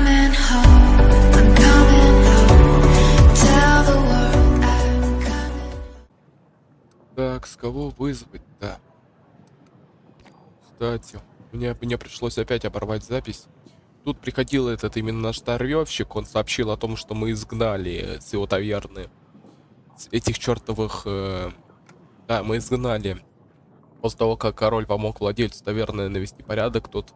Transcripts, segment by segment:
coming home. I'm coming home. Tell the world I'm coming. Так, с кого вызвать-то? Кстати, мне пришлось опять оборвать запись. Тут приходил этот именно наш старьевщик, он сообщил о том, что мы изгнали с его таверны этих чертовых... Да, мы изгнали. После того, как король помог владельцу таверны навести порядок, тот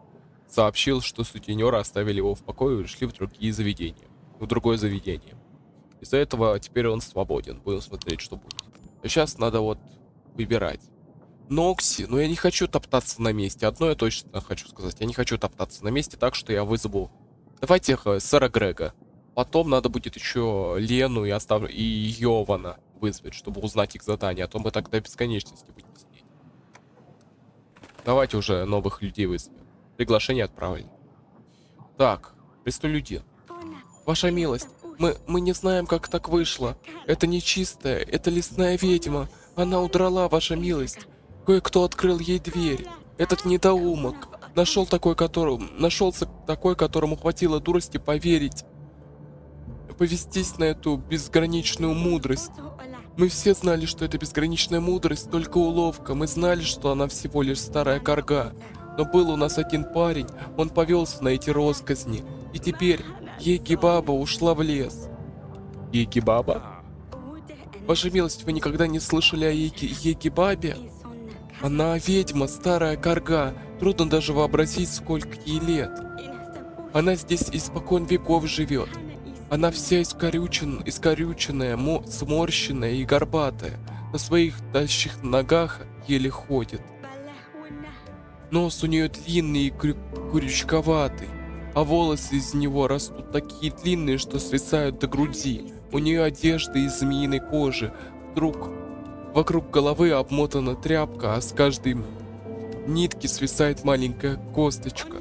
сообщил, что сутенеры оставили его в покое и ушли в другие заведения. В другое заведение. Из-за этого теперь он свободен. Будем смотреть, что будет. А сейчас надо вот выбирать. Нокси, но я не хочу топтаться на месте. Одно я точно хочу сказать. Я не хочу топтаться на месте, так что я вызову... Давайте сэра Грега. Потом надо будет еще Лену и Йована вызвать, чтобы узнать их задание. А то мы так до бесконечности будем сидеть. Давайте уже новых людей вызовем. Приглашение отправили. Так, престолюдин. Ваша милость, мы не знаем, как так вышло. Это нечистая, это лесная ведьма. Она удрала, ваша милость. Кое-кто открыл ей дверь. Этот недоумок. Нашелся такой, которому хватило дурости поверить. Повестись на эту безграничную мудрость. Мы все знали, что это безграничная мудрость, только уловка. Мы знали, что она всего лишь старая карга. Но был у нас один парень, он повелся на эти росказни. И теперь Еги-баба ушла в лес. Еги-баба? Ваша милость, вы никогда не слышали о Еги-бабе? Она ведьма, старая карга. Трудно даже вообразить, сколько ей лет. Она здесь испокон веков живет. Она вся искорюченная, сморщенная и горбатая. На своих тощих ногах еле ходит. Нос у нее длинный и крючковатый, а волосы из него растут такие длинные, что свисают до груди. У нее одежда из змеиной кожи. Вокруг головы обмотана тряпка, а с каждой нитки свисает маленькая косточка.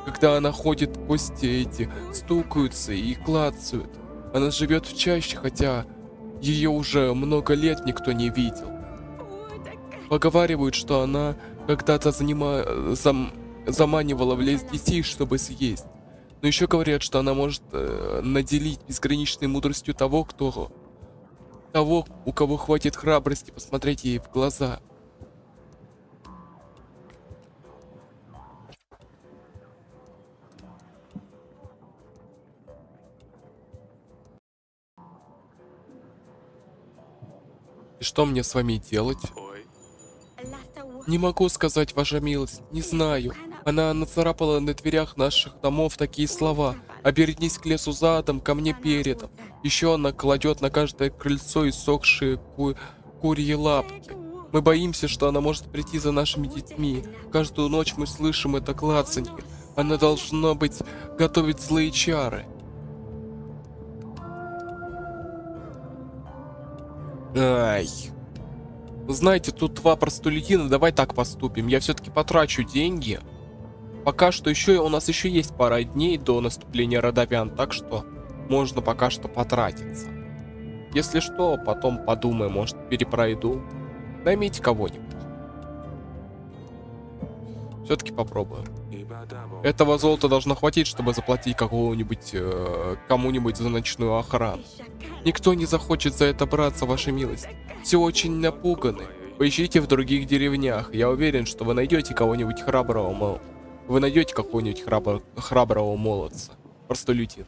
Когда она ходит, кости эти стукаются и клацают. Она живет в чаще, хотя ее уже много лет никто не видел. Поговаривают, что она когда-то заманивала в лес детей, чтобы съесть. Но еще говорят, что она может наделить безграничной мудростью того, у кого хватит храбрости посмотреть ей в глаза. И что мне с вами делать? Не могу сказать, ваша милость, не знаю. Она нацарапала на дверях наших домов такие слова: «Обернись к лесу задом, ко мне передом». Еще она кладет на каждое крыльцо иссохшие курьи лапки. Мы боимся, что она может прийти за нашими детьми. Каждую ночь мы слышим это клацанье. Она, должно быть, готовит злые чары. Ай. Знаете, тут два простолюдина, давай так поступим. Я все-таки потрачу деньги. Пока что у нас еще есть пара дней до наступления родовян, так что можно пока что потратиться. Если что, потом подумаем, может перепройду. Наймите кого-нибудь. Все-таки попробую. Этого золота должно хватить, чтобы заплатить кому-нибудь за ночную охрану. Никто не захочет за это браться, ваша милость. Все очень напуганы. Поищите в других деревнях. Я уверен, что вы найдете кого-нибудь храброго. Вы найдете какого-нибудь храброго молодца. Простолюдин.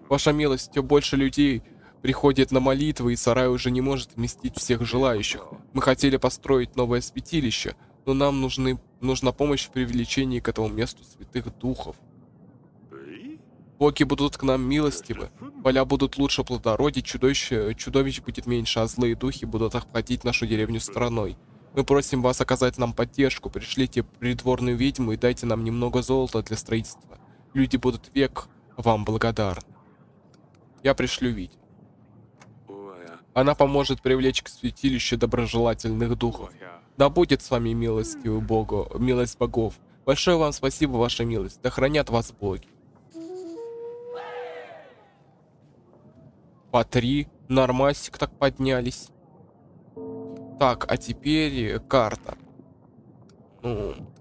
Ваша милость, все больше людей приходит на молитвы, и сарай уже не может вместить всех желающих. Мы хотели построить новое святилище, но нам нужна помощь в привлечении к этому месту святых духов. Боги будут к нам милостивы, поля будут лучше плодородить, чудовищ будет меньше, а злые духи будут обходить нашу деревню стороной. Мы просим вас оказать нам поддержку, пришлите придворную ведьму и дайте нам немного золота для строительства. Люди будут век вам благодарны. Я пришлю ведьму. Она поможет привлечь к святилищу доброжелательных духов. Да будет с вами милость богов. Большое вам спасибо, ваша милость. Да хранят вас боги. По 3. Нормасик так поднялись. Так, а теперь карта.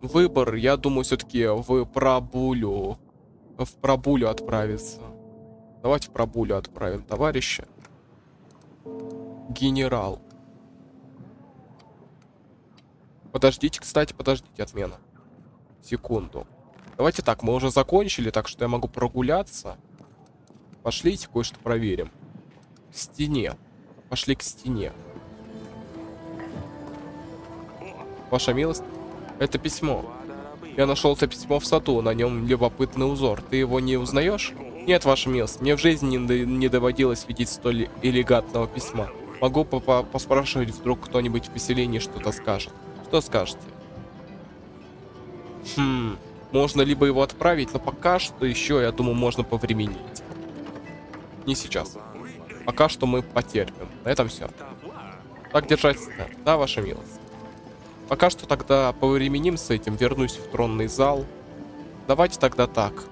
Выбор, я думаю, все-таки в прабулю в пробулю отправиться. Давайте в пробулю отправим товарища. Генерал. Подождите, кстати, подождите, отмена. Секунду. Давайте так, мы уже закончили, так что я могу прогуляться. Пошлите, кое-что проверим. К стене. Пошли к стене. Ваша милость, это письмо. Я нашел это письмо в саду, на нем любопытный узор. Ты его не узнаешь? Нет, ваша милость, мне в жизни не доводилось видеть столь элегантного письма. Могу поспрашивать, вдруг кто-нибудь в поселении что-то скажет. Что скажете? Можно либо его отправить, но пока что еще, я думаю, можно повременить. Не сейчас. Пока что мы потерпим. На этом все. Так держаться-то. Да, ваша милость. Пока что тогда повременим с этим, вернусь в тронный зал. Давайте тогда так.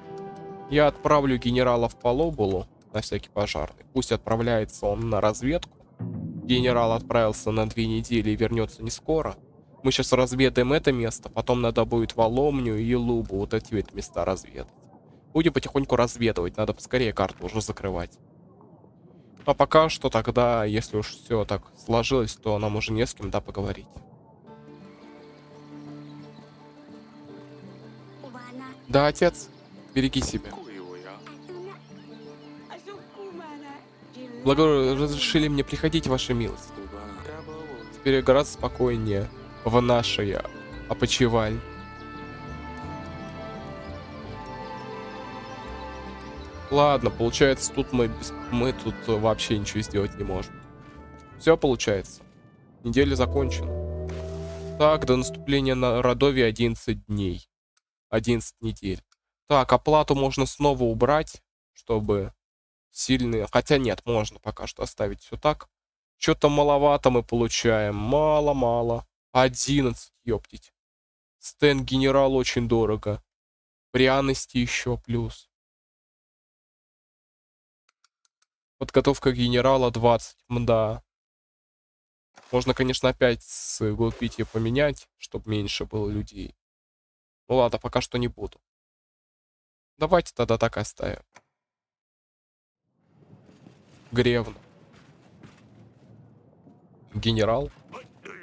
Я отправлю генерала в Полобулу, на всякий пожарный. Пусть отправляется он на разведку. Генерал отправился на 2 недели и вернется не скоро. Мы сейчас разведаем это место, потом надо будет Воломню и Лубу, вот эти вот места разведать. Будем потихоньку разведывать, надо поскорее карту уже закрывать. А пока что тогда, если уж все так сложилось, то нам уже не с кем, да, поговорить. Да, отец, береги себя. Разрешили мне приходить, ваша милость. Теперь гораздо спокойнее в нашей опочивальне. Ладно, получается, тут мы тут вообще ничего сделать не можем. Все получается. Неделя закончена. Так, до наступления на Родове 11 дней. 11 недель. Так, оплату можно снова убрать, чтобы сильные... Хотя нет, можно пока что оставить все так. Что-то маловато мы получаем. Мало-мало. 11, ёптить. Стен генерал очень дорого. Пряности еще плюс. Подготовка генерала 20. Мда. Можно, конечно, опять с глупития поменять, чтобы меньше было людей. Ну ладно, пока что не буду. Давайте тогда так оставим. Гревна. Генерал.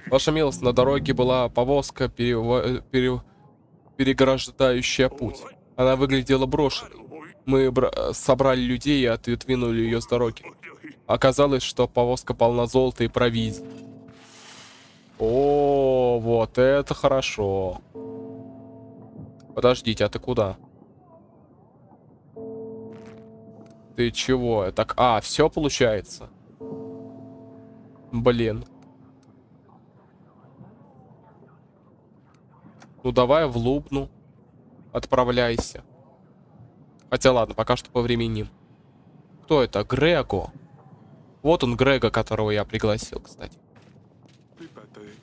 Ваша милость, на дороге была повозка, переграждающая путь. Она выглядела брошенной. Мы собрали людей и отодвинули ее с дороги. Оказалось, что повозка полна золота и провизии. О, вот это хорошо. Подождите, а ты куда? Ты чего? Так, все получается. Блин. Ну давай в Лубну. Отправляйся. Хотя ладно, пока что повременим. Кто это? Грего. Вот он, Грего, которого я пригласил, кстати.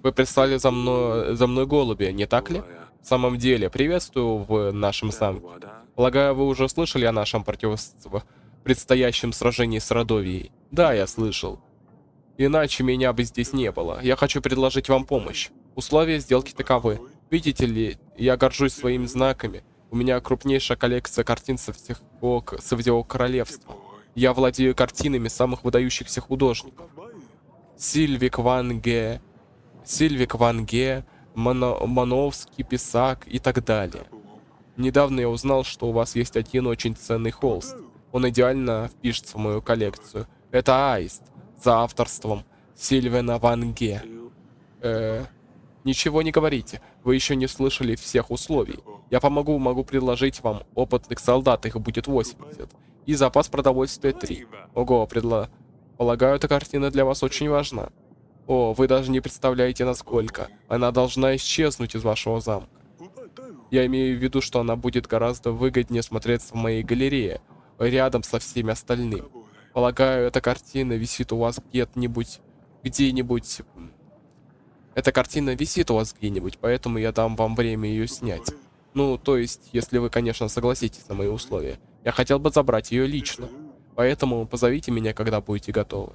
Вы прислали за мной голубя, не так ли? В самом деле, приветствую в нашем замке. Полагаю, вы уже слышали о нашем предстоящем сражении с Родовией? Да, я слышал. Иначе меня бы здесь не было. Я хочу предложить вам помощь. Условия сделки таковы. Видите ли, я горжусь своими знаками. У меня крупнейшая коллекция картин со всего королевства. Я владею картинами самых выдающихся художников. Сильвик Ван Ге, Мановский, Писак и так далее. Недавно я узнал, что у вас есть один очень ценный холст. Он идеально впишется в мою коллекцию. Это Аист, за авторством Сильвена Ван Ге. Ничего не говорите, вы еще не слышали всех условий. Я могу предложить вам опытных солдат, их будет 80. И запас продовольствия 3. Ого, полагаю, эта картина для вас очень важна. О, вы даже не представляете, насколько. Она должна исчезнуть из вашего замка. Я имею в виду, что она будет гораздо выгоднее смотреться в моей галерее, рядом со всеми остальными. Полагаю, эта картина висит у вас где-нибудь... Эта картина висит у вас где-нибудь, поэтому я дам вам время ее снять. Ну, то есть, если вы, конечно, согласитесь на мои условия. Я хотел бы забрать ее лично. Поэтому позовите меня, когда будете готовы.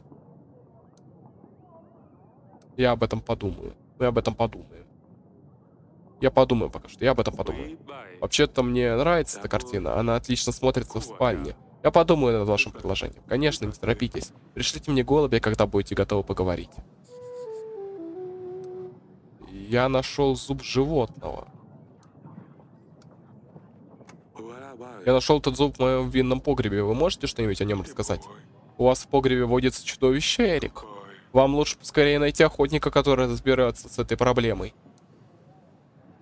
Я об этом подумаю. Мы об этом подумаем. Я подумаю пока что, я об этом подумаю. Вообще-то мне нравится эта картина, она отлично смотрится в спальне. Я подумаю над вашим предложением. Конечно, не торопитесь. Пришлите мне голубя, когда будете готовы поговорить. Я нашел зуб животного. Я нашел этот зуб в моем винном погребе. Вы можете что-нибудь о нем рассказать? У вас в погребе водится чудовище, Эрик. Вам лучше поскорее найти охотника, который разберется с этой проблемой.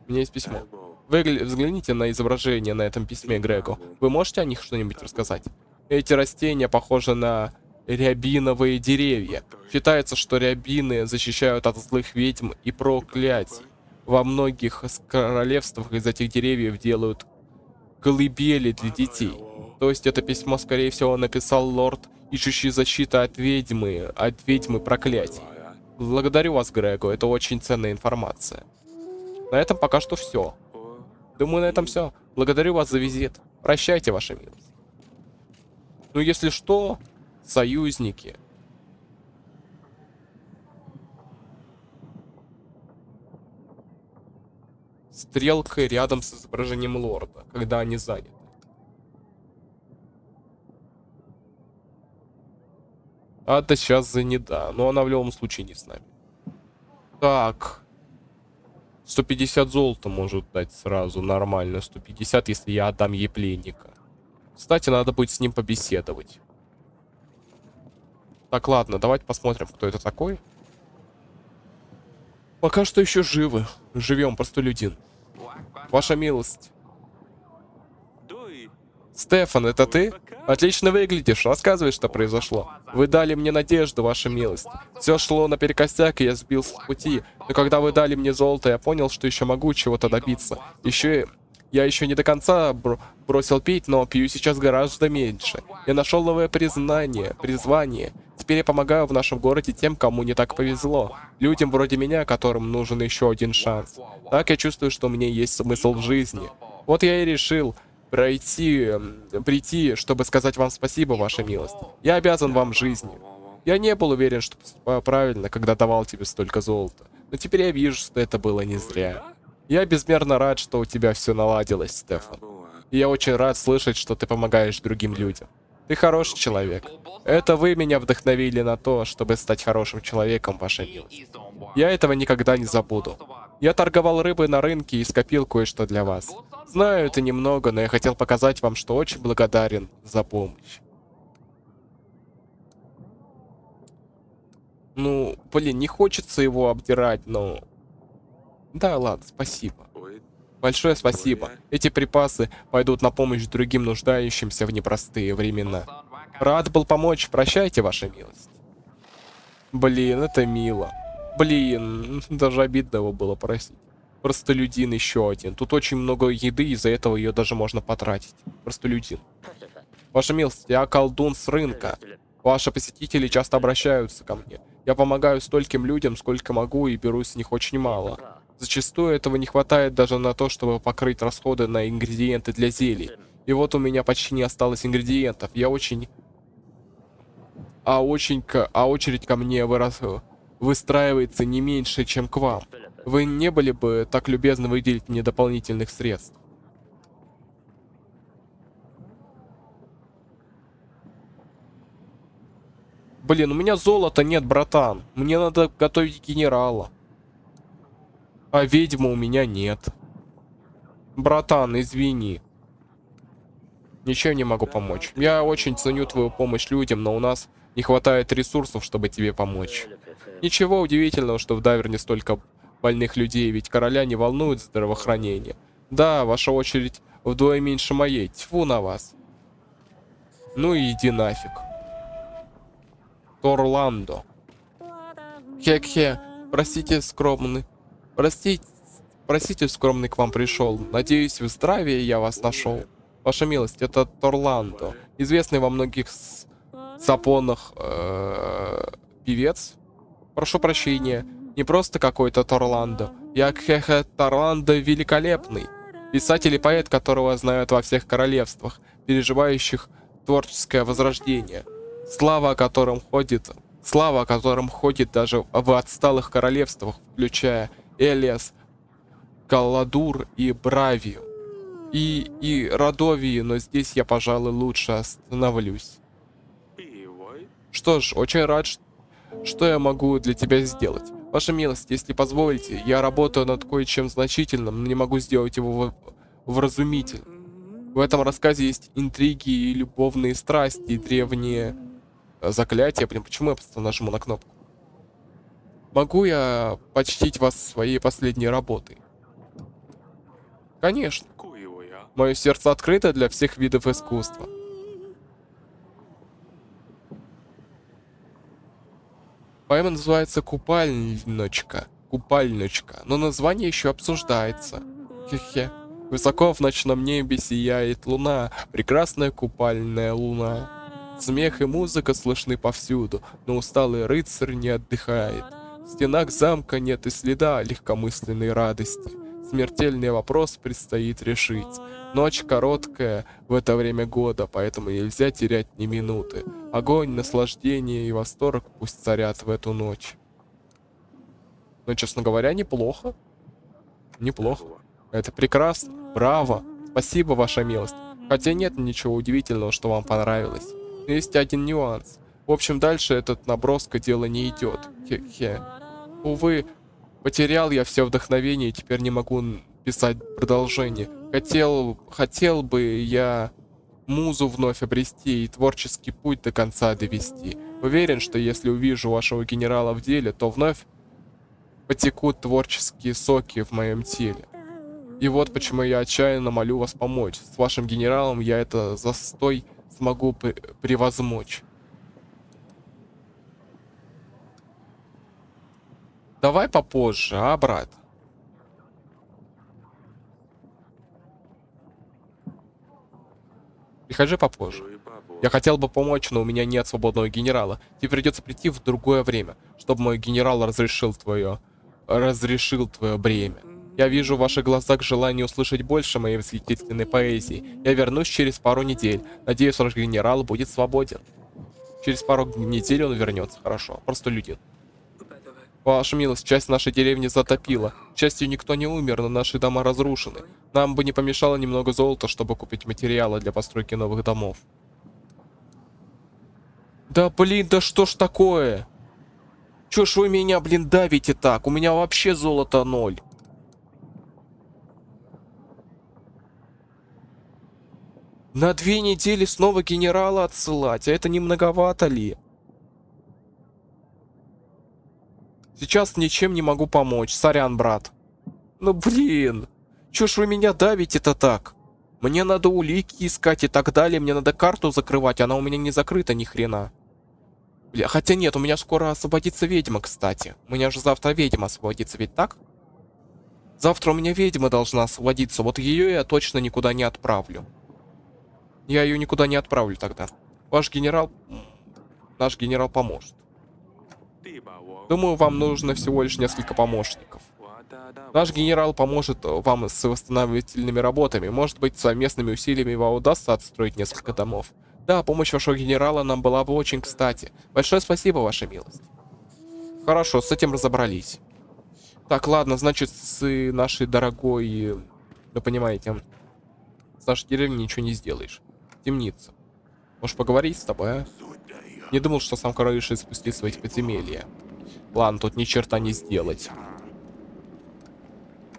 У меня есть письмо. Вы взгляните на изображение на этом письме, Грегу. Вы можете о них что-нибудь рассказать? Эти растения похожи на рябиновые деревья. Считается, что рябины защищают от злых ведьм и проклятий. Во многих королевствах из этих деревьев делают колыбели для детей. То есть это письмо, скорее всего, написал лорд, ищущий защиты от ведьмы проклятий. Благодарю вас, Грегу, это очень ценная информация. На этом пока что все. Думаю, на этом все. Благодарю вас за визит. Прощайте, ваша милость. Ну, если что, союзники. Стрелкой рядом с изображением лорда, когда они заняты. А это сейчас занята, но она в любом случае не с нами. Так. 150 золота может дать сразу, нормально. 150, если я отдам ей пленника. Кстати, надо будет с ним побеседовать. Так, ладно, давайте посмотрим, кто это такой. Пока что еще живы. Живем, простолюдин. Ваша милость. Стефан, это ты? Отлично выглядишь. Рассказывай, что произошло. Вы дали мне надежду, ваша милость. Все шло наперекосяк, и я сбился с пути. Но когда вы дали мне золото, я понял, что еще могу чего-то добиться. Я еще не до конца бросил пить, но пью сейчас гораздо меньше. Я нашел новое призвание. Теперь я помогаю в нашем городе тем, кому не так повезло. Людям вроде меня, которым нужен еще один шанс. Так я чувствую, что у меня есть смысл в жизни. Вот я и решил прийти, чтобы сказать вам спасибо, ваша милость. Я обязан вам жизнью. Я не был уверен, что поступаю правильно, когда давал тебе столько золота. Но теперь я вижу, что это было не зря. Я безмерно рад, что у тебя все наладилось, Стефан. И я очень рад слышать, что ты помогаешь другим людям. Ты хороший человек. Это вы меня вдохновили на то, чтобы стать хорошим человеком, ваша милость. Я этого никогда не забуду. Я торговал рыбой на рынке и скопил кое-что для вас. Знаю, это немного, но я хотел показать вам, что очень благодарен за помощь. Ну, блин, не хочется его обдирать, но... Да, ладно, спасибо. Большое спасибо. Эти припасы пойдут на помощь другим нуждающимся в непростые времена. Рад был помочь. Прощайте, ваша милость. Блин, это мило. Блин, даже обидно его было просить. Простолюдин еще один. Тут очень много еды, из-за этого ее даже можно потратить. Простолюдин. Ваша милость, я колдун с рынка. Ваши посетители часто обращаются ко мне. Я помогаю стольким людям, сколько могу, и беру с них очень мало. Зачастую этого не хватает даже на то, чтобы покрыть расходы на ингредиенты для зелий. И вот у меня почти не осталось ингредиентов. Я очень... очередь ко мне выстраивается не меньше, чем к вам. Вы не были бы так любезны выделить мне дополнительных средств? Блин, у меня золота нет, братан. Мне надо готовить генерала. А ведьмы у меня нет. Братан, извини. Ничего не могу помочь. Я очень ценю твою помощь людям, но у нас не хватает ресурсов, чтобы тебе помочь. Ничего удивительного, что в Даверне столько больных людей, ведь короля не волнует здравоохранение. Да, ваша очередь вдвое меньше моей. Тьфу на вас. Ну и иди нафиг. Торландо. Хе-хе. Простите, скромный. Простите, скромный к вам пришел. Надеюсь, в здравии я вас нашел. Ваша милость, это Торландо. Известный во многих сапонах певец. Прошу прощения. Не просто какой-то Торландо. Я Торландо великолепный. Писатель и поэт, которого знают во всех королевствах, переживающих творческое возрождение. Слава о котором ходит даже в отсталых королевствах, включая Элиас, Каладур и Бравию. И Радовии, но здесь я, пожалуй, лучше остановлюсь. Что ж, очень рад, что я могу для тебя сделать. Ваша милость, если позволите, я работаю над кое-чем значительным, но не могу сделать его вразумительным. В этом рассказе есть интриги и любовные страсти, и древние заклятия. Блин, почему я просто нажму на кнопку? Могу я почтить вас своей последней работой? Конечно. Мое сердце открыто для всех видов искусства. Поэма называется «Купальночка». Купальночка. Но название еще обсуждается. Хе-хе. Высоко в ночном небе сияет луна, прекрасная купальная луна. Смех и музыка слышны повсюду, но усталый рыцарь не отдыхает. В стенах замка нет и следа легкомысленной радости. Смертельный вопрос предстоит решить. Ночь короткая в это время года, поэтому нельзя терять ни минуты. Огонь, наслаждение и восторг пусть царят в эту ночь. Но, честно говоря, неплохо. Неплохо. Это прекрасно. Браво. Спасибо, ваша милость. Хотя нет ничего удивительного, что вам понравилось. Но есть один нюанс. В общем, дальше этот наброска дело не идет. Хе-хе. Увы, потерял я все вдохновение и теперь не могу писать продолжение. Хотел бы я музу вновь обрести и творческий путь до конца довести. Уверен, что если увижу вашего генерала в деле, то вновь потекут творческие соки в моем теле. И вот почему я отчаянно молю вас помочь. С вашим генералом я это застой смогу превозмочь. Давай попозже, а, брат? Приходи попозже. Я хотел бы помочь, но у меня нет свободного генерала. Тебе придется прийти в другое время, чтобы мой генерал разрешил твое бремя. Я вижу в ваших глазах желание услышать больше моей восхитительной поэзии. Я вернусь через пару недель. Надеюсь, ваш генерал будет свободен. Через пару недель он вернется. Хорошо. Просто людин. Ваша милость, часть нашей деревни затопила. К счастью, никто не умер, но наши дома разрушены. Нам бы не помешало немного золота, чтобы купить материалы для постройки новых домов. Да блин, да что ж такое? Чё ж вы меня, блин, давите так? У меня вообще золото 0. На 2 недели снова генерала отсылать, а это не многовато ли? Сейчас ничем не могу помочь, сорян, брат. Ну блин, чё ж вы меня давите-то так? Мне надо улики искать и так далее, мне надо карту закрывать, она у меня не закрыта ни хрена. Бля, хотя нет, у меня скоро освободится ведьма, кстати. У меня же завтра ведьма освободится, ведь так? Завтра у меня ведьма должна освободиться, вот ее я точно никуда не отправлю. Я ее никуда не отправлю тогда. Наш генерал поможет. Думаю, вам нужно всего лишь несколько помощников. Наш генерал поможет вам с восстановительными работами. Может быть, совместными усилиями вам удастся отстроить несколько домов. Да, помощь вашего генерала нам была бы очень кстати. Большое спасибо, ваша милость. Хорошо, с этим разобрались. Так, ладно, значит, с нашей дорогой... Вы понимаете, с нашей деревни ничего не сделаешь. Темница. Можешь поговорить с тобой, а? Не думал, что сам король решит спуститься в эти подземелья. Ладно, тут ни черта не сделать.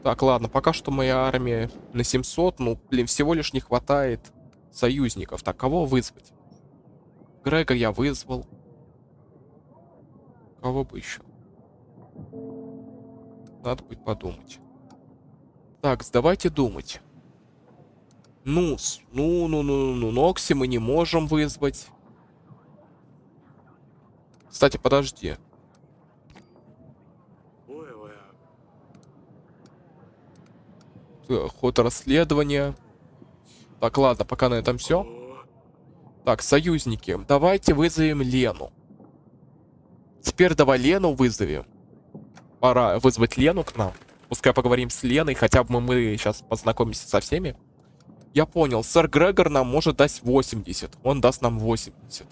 Так, ладно, пока что моя армия на 700. Ну, блин, всего лишь не хватает союзников. Так, кого вызвать? Грега я вызвал. Кого бы еще? Надо будет подумать. Так, давайте думать. Ну, Нокси мы не можем вызвать. Кстати, подожди. Ход расследования. Так, ладно, пока на этом все. Так, союзники. Давайте вызовем Лену. Теперь давай Лену вызовем. Пора вызвать Лену к нам. Пускай поговорим с Леной, хотя бы мы сейчас познакомимся со всеми. Я понял, сэр Грегор нам может дать 80. Он даст нам 80.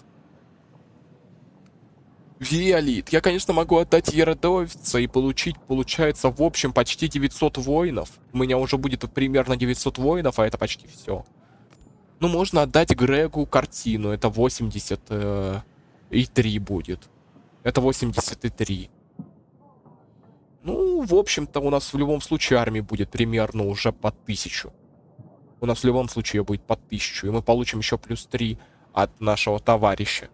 Виолит. Я, конечно, могу отдать Еродовица и получается, в общем, почти 900 воинов. У меня уже будет примерно 900 воинов, а это почти все. Ну, можно отдать Грегу картину. Это 80 и 3 будет. Это 83. Ну, в общем-то, у нас в любом случае армии будет примерно уже по 1000. У нас в любом случае будет по 1000. И мы получим еще плюс 3 от нашего товарища.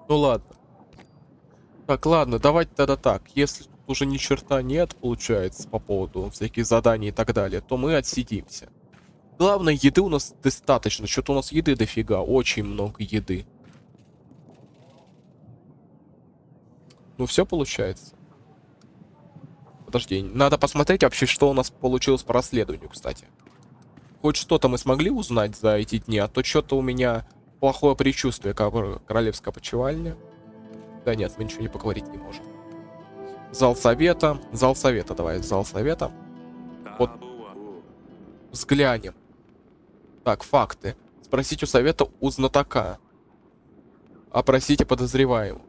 Ну ладно. Так, ладно, давайте тогда так. Если тут уже ни черта нет, получается, по поводу всяких заданий и так далее, то мы отсидимся. Главное, еды у нас достаточно. Что-то у нас еды дофига. Очень много еды. Ну, все получается. Подожди, надо посмотреть вообще, что у нас получилось по расследованию, кстати. Хоть что-то мы смогли узнать за эти дни, а то что-то у меня плохое предчувствие, как королевская почевальня. Да нет, мы ничего не поговорить не можем. Зал совета. Зал совета, давай, зал совета. Вот. Взглянем. Так, факты. Спросить у совета у знатока. Опросите подозреваемого.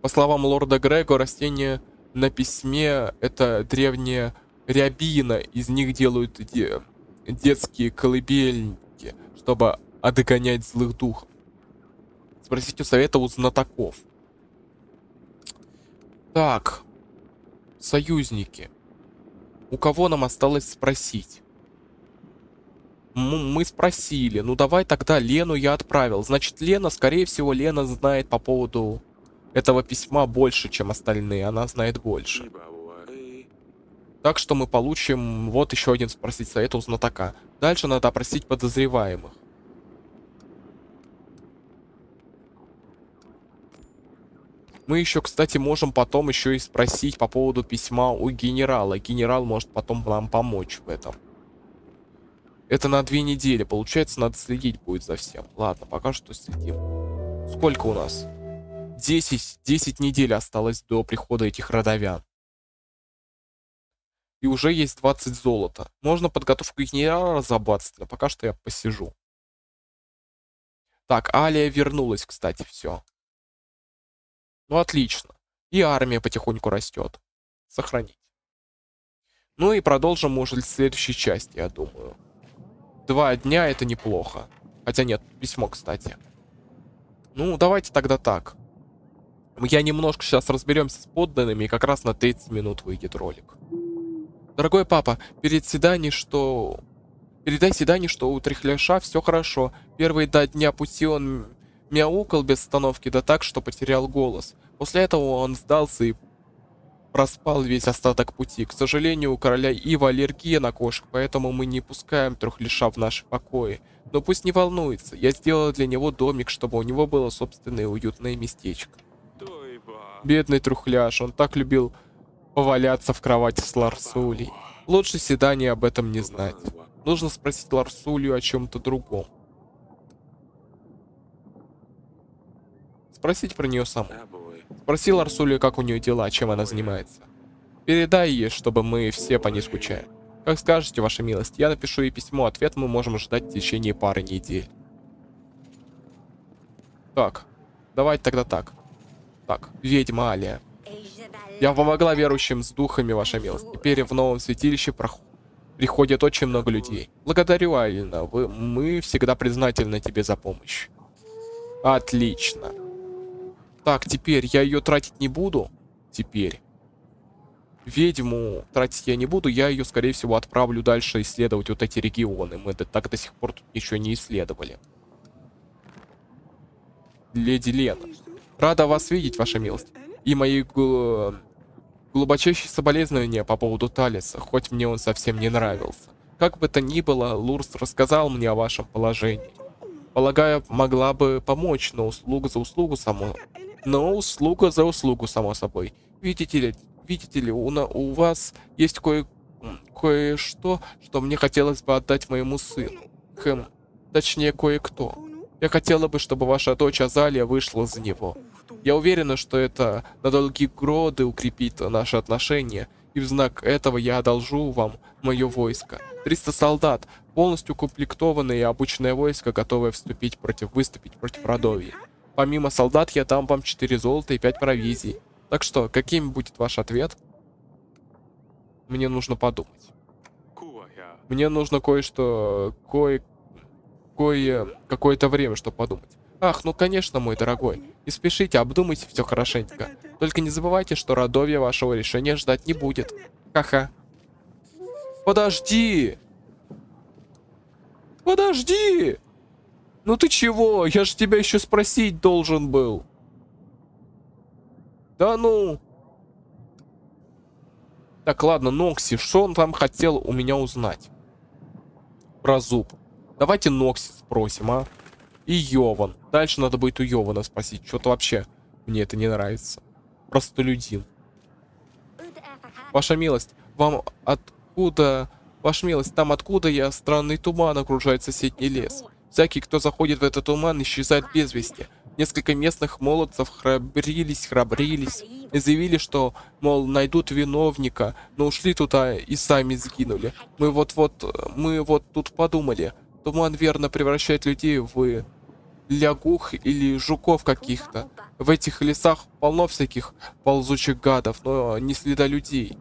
По словам лорда Грего, растения на письме — это древняя рябина. Из них делают детские колыбельники, чтобы отгонять злых духов. Спросить у совета у знатоков. Так. Союзники. У кого нам осталось спросить? Мы спросили. Ну давай тогда Лену я отправил. Значит, Лена, скорее всего, Лена знает по поводу этого письма больше, чем остальные. Она знает больше. Так что мы получим вот еще один спросить совета у знатока. Дальше надо опросить подозреваемых. Мы еще, кстати, можем потом еще и спросить по поводу письма у генерала. Генерал может потом нам помочь в этом. Это на 2 недели. Получается, надо следить будет за всем. Ладно, пока что следим. Сколько у нас? 10 недель осталось до прихода этих родовян. И уже есть 20 золота. Можно подготовку генерала разрабатывать, но пока что я посижу. Так, Алия вернулась, кстати, все. Ну, отлично. И армия потихоньку растет. Сохранить. Ну и продолжим уже в следующей части, я думаю. 2 дня это неплохо. Хотя нет, письмо, кстати. Ну, давайте тогда так. Я немножко сейчас разберемся с подданными, и как раз на 30 минут выйдет ролик. Дорогой папа, передай Седани, что у Трихляша все хорошо. Первые 2 дня пути он мяукал без остановки, да так, что потерял голос. После этого он сдался и проспал весь остаток пути. К сожалению, у короля Ива аллергия на кошек, поэтому мы не пускаем Трухляша в наши покои. Но пусть не волнуется, я сделал для него домик, чтобы у него было собственное уютное местечко. Бедный Трухляш, он так любил поваляться в кровати с Ларсулей. Лучше Седани об этом не знать. Нужно спросить Ларсулью о чем-то другом. Спросить про нее саму. Спроси Ларсулью, как у нее дела, чем она занимается. Передай ей, чтобы мы все по ней скучаем. Как скажете, ваша милость, я напишу ей письмо, ответ мы можем ждать в течение пары недель. Так, давайте тогда так. Так, ведьма Алия. Я помогла верующим с духами, ваша милость. Теперь в новом святилище приходит очень много людей. Благодарю, Алина. Мы всегда признательны тебе за помощь. Отлично. Так, теперь я ее тратить не буду. Теперь. Ведьму тратить я не буду. Я ее, скорее всего, отправлю дальше исследовать вот эти регионы. Мы так до сих пор тут ничего не исследовали. Леди Лена. Рада вас видеть, ваша милость. И мои глубочайшие соболезнования по поводу Талиса, хоть мне он совсем не нравился. Как бы то ни было, Лурс рассказал мне о вашем положении. Полагаю, могла бы помочь, но услуга за услугу само. Но услуга за услугу, само собой. Видите ли, у вас есть кое-что, что мне хотелось бы отдать моему сыну. Точнее, кое-кто. Я хотела бы, чтобы ваша дочь Азалия вышла за него. Я уверена, что это на долгие годы укрепит наши отношения, и в знак этого я одолжу вам мое войско. 300 солдат, полностью укомплектованное и обученное войско, готовое выступить против Родовии. Помимо солдат, я дам вам 4 золота и 5 провизий. Так что, каким будет ваш ответ? Мне нужно подумать. Мне нужно какое-то время, чтобы подумать. Ах, ну конечно, мой дорогой. Не спешите, обдумайте все хорошенько. Только не забывайте, что Родовья вашего решения ждать не будет. Ха-ха. Подожди! Подожди! Ну ты чего? Я же тебя еще спросить должен был. Да ну. Так, ладно, Нокси, что он там хотел у меня узнать? Про зуб. Давайте Нокси спросим, а? И Йован. Дальше надо будет у Йована спросить. Что-то вообще мне это не нравится. Простолюдин. Ваша милость, вам откуда... Ваша милость, там откуда я, странный туман окружает соседний лес. Всякий, кто заходит в этот туман, исчезает без вести. Несколько местных молодцев храбрились и заявили, что, мол, найдут виновника, но ушли туда и сами сгинули. Мы вот тут подумали. Туман верно превращает людей в лягух или жуков каких-то. В этих лесах полно всяких ползучих гадов, но не следа людей.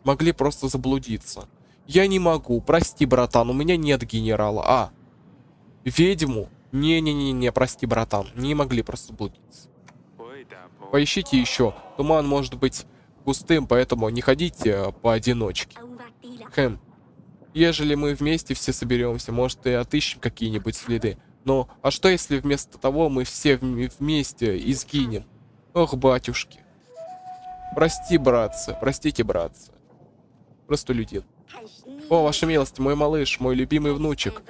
Могли просто заблудиться. Я не могу, прости, братан, у меня нет генерала. А, ведьму? Не-не-не, прости, братан, не могли просто заблудиться. Поищите еще. Туман может быть густым, поэтому не ходите поодиночке. Хэм. Ежели мы вместе все соберемся, может и отыщем какие-нибудь следы. Но, а что если вместо того мы все вместе и сгинем? Ох, батюшки. Прости, братцы, простите, братцы. Простолюдин. О, ваша милость, мой малыш, мой любимый внучек.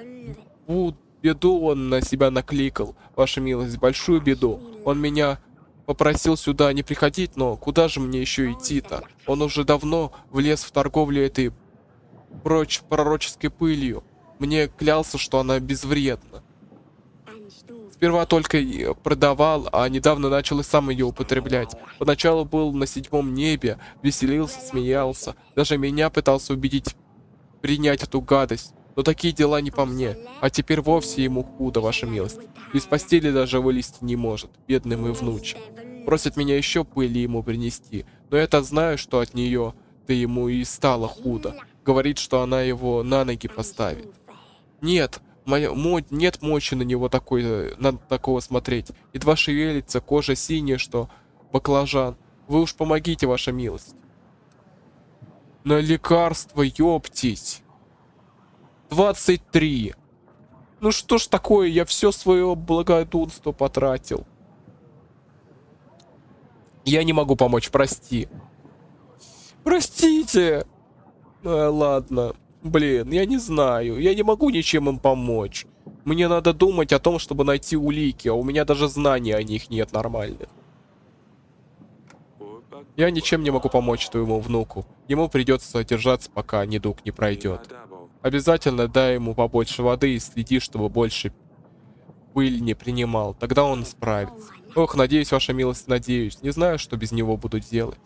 Беду он на себя накликал, ваша милость, большую беду. Он меня попросил сюда не приходить, но куда же мне еще идти-то? Он уже давно влез в торговлю этой пророческой пылью. Мне клялся, что она безвредна. Сперва только продавал, а недавно начал и сам ее употреблять. Поначалу был на 7-м небе, веселился, смеялся. Даже меня пытался убедить принять эту гадость. Но такие дела не по мне. А теперь вовсе ему худо, ваша милость. Из постели даже вылезти не может, бедный мой внучек. Просит меня еще пыли ему принести. Но я-то знаю, что от нее-то ему и стало худо. Говорит, что она его на ноги поставит. Нет, нет мочи на него такого смотреть. Едва шевелится, кожа синяя, что баклажан. Вы уж помогите, ваша милость. На лекарство, ёптись. 23. Ну что ж такое, я все свое благодунство потратил. Я не могу помочь, прости. Простите. Ладно. Блин, я не знаю. Я не могу ничем им помочь. Мне надо думать о том, чтобы найти улики, а у меня даже знаний о них нет нормальных. Я ничем не могу помочь твоему внуку. Ему придется держаться, пока недуг не пройдет. Обязательно дай ему побольше воды и следи, чтобы больше пыль не принимал. Тогда он справится. Ох, надеюсь, ваша милость, надеюсь. Не знаю, что без него буду делать.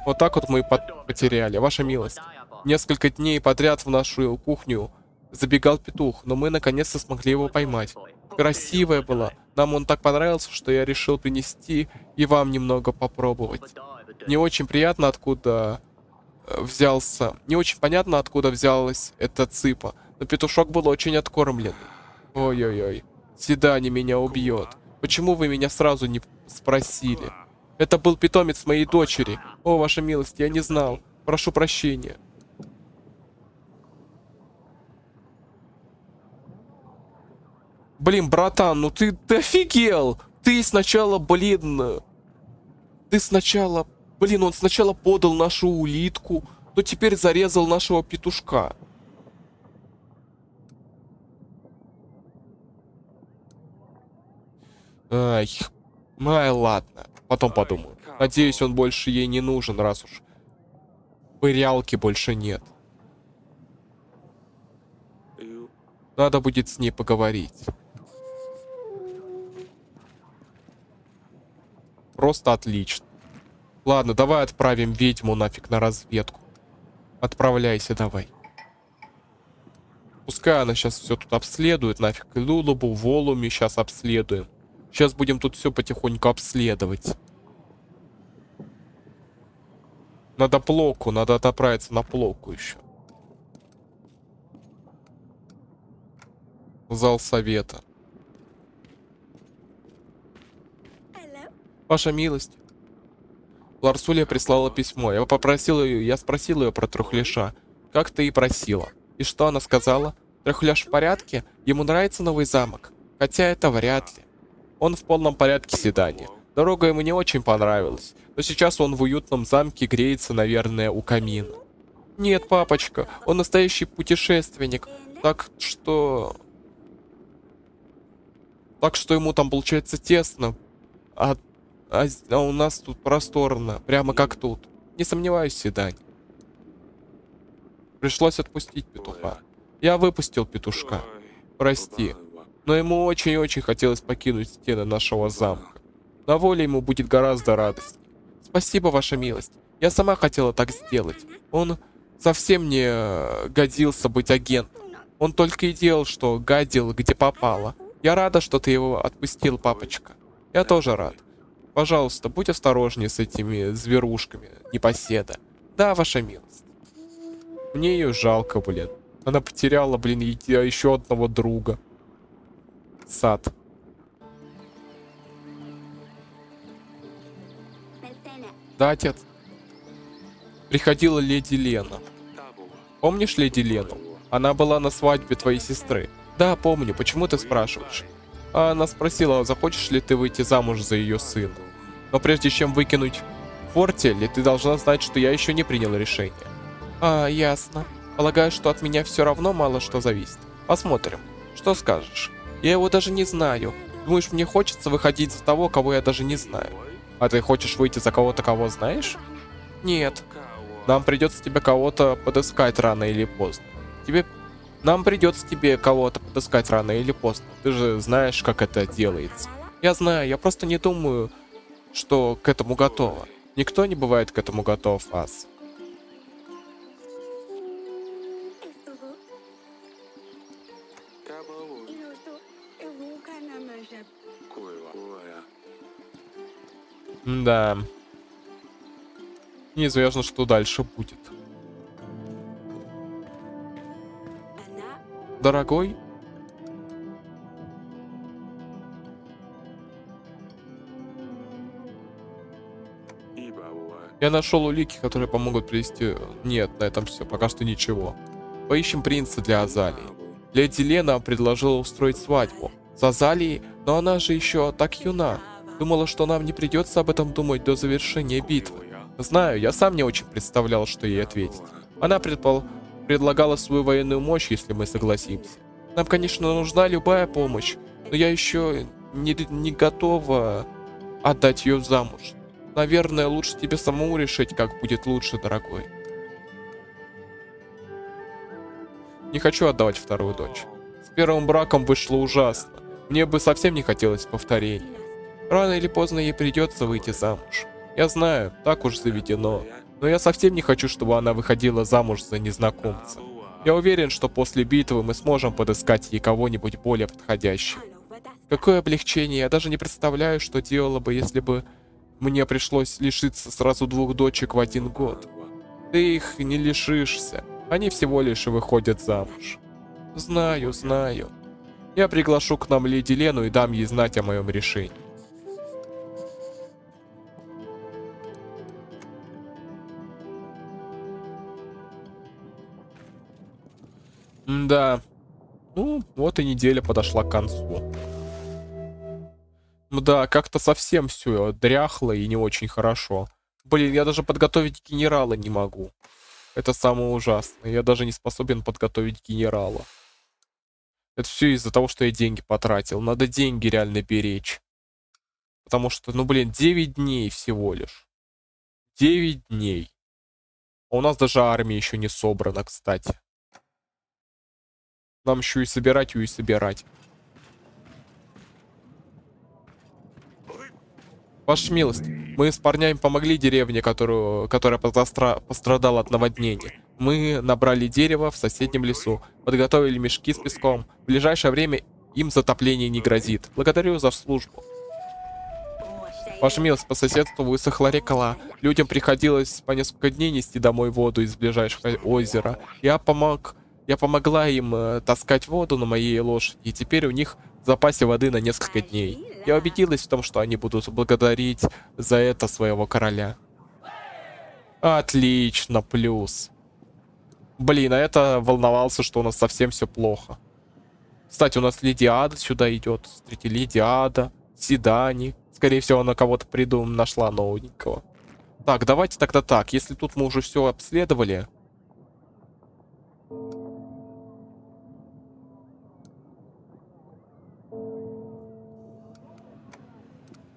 Вот так вот мы потеряли. Ваша милость. Несколько дней подряд в нашу кухню забегал петух, но мы наконец-то смогли его поймать. Красивая была. Нам он так понравился, что я решил принести и вам немного попробовать. Не очень понятно, откуда взялась эта цыпа, но петушок был очень откормлен. Ой-ой-ой, Седани меня убьет. Почему вы меня сразу не спросили? Это был питомец моей дочери. О, ваша милость, я не знал. Прошу прощения. Блин, братан, ну ты офигел! Ты сначала, блин, он сначала подал нашу улитку, то теперь зарезал нашего петушка. Ай, ладно, потом подумаю. Надеюсь, он больше ей не нужен, раз уж пырялки больше нет. Надо будет с ней поговорить. Просто отлично. Ладно, давай отправим ведьму нафиг на разведку. Отправляйся давай. Пускай она сейчас все тут обследует. Нафиг и Лулубу, Волуми сейчас обследуем. Сейчас будем тут все потихоньку обследовать. Надо Плоку, надо отправиться на Плоку еще. Зал совета. Ваша милость. Ларсулия прислала письмо. Я спросил ее про Трухляша. Как ты и просила. И что она сказала? Трухляш в порядке? Ему нравится новый замок? Хотя это вряд ли. Он в полном порядке седания. Дорога ему не очень понравилась. Но сейчас он в уютном замке греется, наверное, у камина. Нет, папочка, он настоящий путешественник. Так что ему там получается тесно. А у нас тут просторно, прямо как тут. Не сомневаюсь в седании. Пришлось отпустить петуха. Я выпустил петушка. Прости. Но ему очень-очень хотелось покинуть стены нашего замка. На воле ему будет гораздо радостнее. Спасибо, ваша милость. Я сама хотела так сделать. Он совсем не годился быть агентом. Он только и делал, что гадил, где попало. Я рада, что ты его отпустил, папочка. Я тоже рад. Пожалуйста, будь осторожнее с этими зверушками, непоседа. Да, ваша милость. Мне ее жалко, блин. Она потеряла, блин, еще одного друга. Сад. Да, отец. Приходила леди Лена. Помнишь леди Лену? Она была на свадьбе твоей сестры. Да, помню. Почему ты спрашиваешь? А она спросила, захочешь ли ты выйти замуж за ее сына. Но прежде чем выкинуть фортель, ты должна знать, что я еще не принял решение. А, ясно. Полагаю, что от меня все равно мало что зависит. Посмотрим. Что скажешь? Я его даже не знаю. Думаешь, мне хочется выходить за того, кого я даже не знаю? А ты хочешь выйти за кого-то, кого знаешь? Нет. Нам придется тебе кого-то подыскать рано или поздно. Нам придется тебе кого-то подыскать рано или поздно. Ты же знаешь, как это делается. Я знаю, я просто не думаю, что к этому готова. Никто не бывает к этому готов, Ас. Да. Неизвестно, что дальше будет. Дорогой? Я нашел улики, которые помогут привести... Нет, на этом все, пока что ничего. Поищем принца для Азалии. Леди Лена предложила устроить свадьбу с Азалией, но она же еще так юна. Думала, что нам не придется об этом думать до завершения битвы. Знаю, я сам не очень представлял, что ей ответить. Она предлагала свою военную мощь, если мы согласимся. Нам, конечно, нужна любая помощь, но я еще не готова отдать ее замуж. Наверное, лучше тебе самому решить, как будет лучше, дорогой. Не хочу отдавать вторую дочь. С первым браком вышло ужасно. Мне бы совсем не хотелось повторения. Рано или поздно ей придется выйти замуж. Я знаю, так уж заведено. Но я совсем не хочу, чтобы она выходила замуж за незнакомца. Я уверен, что после битвы мы сможем подыскать ей кого-нибудь более подходящего. Какое облегчение, я даже не представляю, что делала бы, если бы мне пришлось лишиться сразу двух дочек в один год. Ты их не лишишься, они всего лишь выходят замуж. Знаю, знаю. Я приглашу к нам леди Лену и дам ей знать о моем решении. Да. Ну, вот и неделя подошла к концу. Да, как-то совсем все дряхло и не очень хорошо. Блин, я даже подготовить генерала не могу. Это самое ужасное. Я даже не способен подготовить генерала. Это все из-за того, что я деньги потратил. Надо деньги реально беречь. Потому что, ну блин, 9 дней всего лишь. 9 дней. А у нас даже армия еще не собрана, кстати. Нам еще и собирать, и собирать. Ваша милость, мы с парнями помогли деревне, которая пострадала от наводнения. Мы набрали дерево в соседнем лесу, подготовили мешки с песком. В ближайшее время им затопление не грозит. Благодарю за службу. Ваша милость, по соседству высохла река. Людям приходилось по несколько дней нести домой воду из ближайшего озера. Я помогла им таскать воду на моей лошади, и теперь у них в запасе воды на несколько дней. Я убедилась в том, что они будут благодарить за это своего короля. Отлично, плюс. Блин, а это волновался, что у нас совсем все плохо. Кстати, у нас Леди Ада сюда идет. Смотрите, Леди Ада, Седани. Скорее всего, она кого-то нашла новенького. Так, давайте тогда так. Если тут мы уже все обследовали.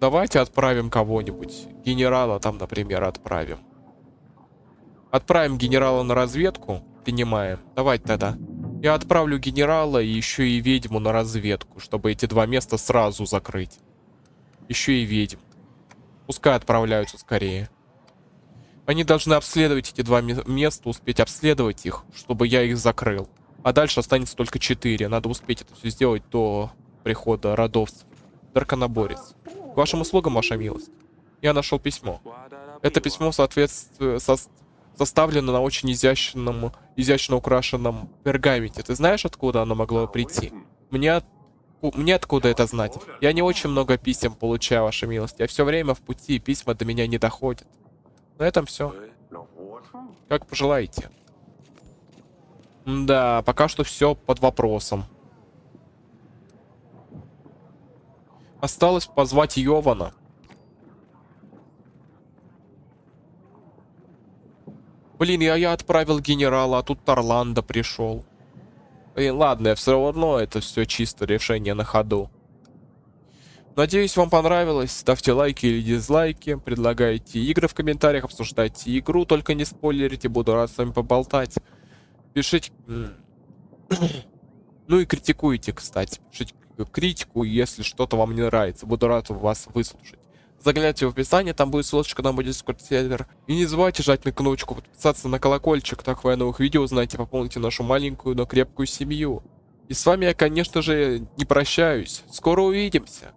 Давайте отправим кого-нибудь. Генерала там, например, отправим. Отправим генерала на разведку. Принимаем. Давайте тогда. Я отправлю генерала и еще и ведьму на разведку, чтобы эти два места сразу закрыть. Еще и ведьм. Пускай отправляются скорее. Они должны обследовать эти два места, успеть обследовать их, чтобы я их закрыл. А дальше останется только 4. Надо успеть это все сделать до прихода родовцев. Драконоборец. К вашим услугам, ваша милость. Я нашел письмо. Это письмо составлено на очень изящно украшенном пергаменте. Ты знаешь, откуда оно могло прийти? Мне откуда это знать? Я не очень много писем получаю, ваша милость. Я все время в пути, и письма до меня не доходят. На этом все. Как пожелаете. Да, пока что все под вопросом. Осталось позвать Йована. Блин, я отправил генерала, а тут Тарланда пришел. И ладно, все равно это все чисто решение на ходу. Надеюсь, вам понравилось. Ставьте лайки или дизлайки. Предлагайте игры в комментариях, обсуждайте игру. Только не спойлерите, буду рад с вами поболтать. Пишите... Ну и критикуйте, кстати. Пишите критику, если что-то вам не нравится. Буду рад вас выслушать. Загляните в описание, там будет ссылочка на мой Discord сервер. И не забывайте жать на кнопочку, подписаться на колокольчик, так вы о новых видео узнаете, пополните нашу маленькую, но крепкую семью. И с вами я, конечно же, не прощаюсь. Скоро увидимся.